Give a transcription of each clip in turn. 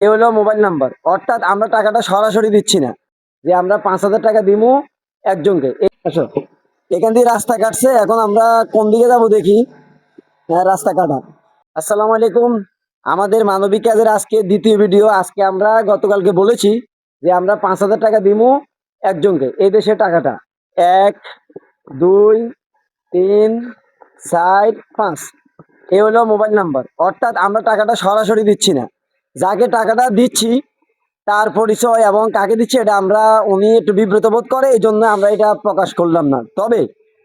এ হলো mobile number, অর্থাৎ আমরা টাকাটা সরাসরি দিচ্ছি না, যে আমরা 5,000 টাকা দিমু একজনকে। আসো, এখান দিয়ে রাস্তা কাটছে, এখন আমরা কোন দিকে যাবো দেখি। হ্যাঁ, রাস্তা কাটা। আসসালামু আলাইকুম। আমাদের মানবিক কাজের আজকে দ্বিতীয় ভিডিও। আজকে আমরা গতকালকে বলেছি যে আমরা 5,000 টাকা দিমু একজনকে, এই দেশের টাকাটা 1, 2, 3, 4, 5। এ হলো মোবাইল নাম্বার, অর্থাৎ আমরা টাকাটা সরাসরি দিচ্ছি না, যাকে টাকাটা দিচ্ছি তার পরিচয় এবং কাকে দিচ্ছি এটা আমরা, উনি একটু বিব্রত বোধ করে, এই জন্য আমরা এটা প্রকাশ করলাম না। তবে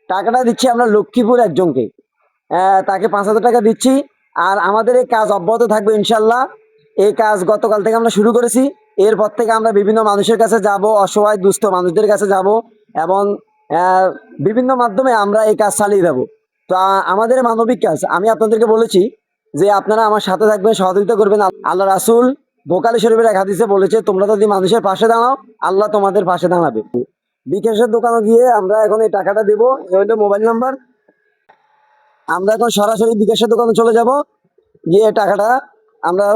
টাকাটা দিচ্ছি আমরা লক্ষ্মীপুর একজনকে, তাকে 5,000 টাকা দিচ্ছি। আর আমাদের এই কাজ অব্যাহত থাকবে ইনশাল্লাহ। এই কাজ গতকাল থেকে আমরা শুরু করেছি। এরপর থেকে আমরা বিভিন্ন মানুষের কাছে যাব, অসহায় দুস্থ মানুষদের কাছে যাব, এবং বিভিন্ন মাধ্যমে আমরা এই কাজ চালিয়ে যাব। তো আমাদের মানবিক কাজ, আমি আপনাদেরকে বলেছি যে আপনারা আমার সাথে থাকবেন, সহযোগিতা করবেন। আল্লাহ রাসূল বোখারী শরীফের এক হাদিসে বলেছে, তোমরা যদি মানুষের পাশে দাঁড়াও, আল্লাহ তোমাদের পাশে দাঁড়াবে। বিকাশের দোকানে গিয়ে আমরা এখন এই টাকাটা দেবো। এই হলো মোবাইল নাম্বার। আমরা এখন সরাসরি বিকাশের দোকানে চলে যাব, গিয়ে টাকাটা আমরা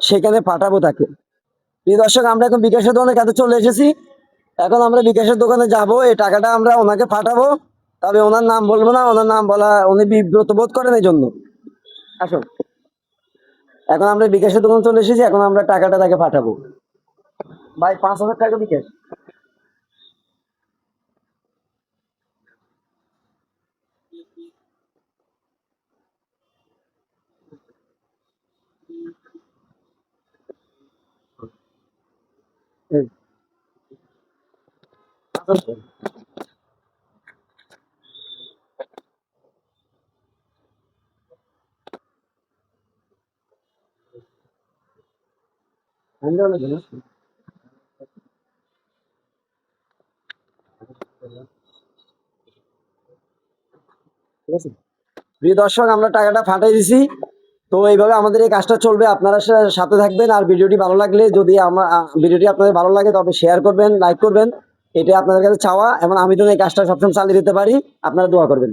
সেখানে পাঠাবো তাকে। প্রিয় দর্শক, আমরা এখন বিকাশের দোকানের কাছে চলে এসেছি। এখন আমরা বিকাশের দোকানে যাব, এই টাকাটা আমরা ওনাকে পাঠাবো। তবে ওনার নাম বলবো না, ওনার নাম বলা উনি বিব্রত বোধ করেন, এই জন্য। আসুন, এখন আমরা বিকাশের দোকানে চলে এসেছি, এখন আমরা টাকাটা তাকে পাঠাবো। ভাই, 5,000 টাকা বিকাশ। এই, 5,000 ঠিক আছে। প্রিয় দর্শক, আমরা টাকাটা পাঠিয়ে দিছি। তো এইভাবে আমাদের এই কাজটা চলবে, আপনারা সাথে থাকবেন। আর ভিডিওটি ভালো লাগলে, যদি আমার ভিডিওটি আপনাদের ভালো লাগে, তবে শেয়ার করবেন, লাইক করবেন। এটাই আপনাদের কাছে চাওয়া, এবং আমি তো এই কাজটা সবসময় চালিয়ে দিতে পারি। আপনারা দোয়া করবেন।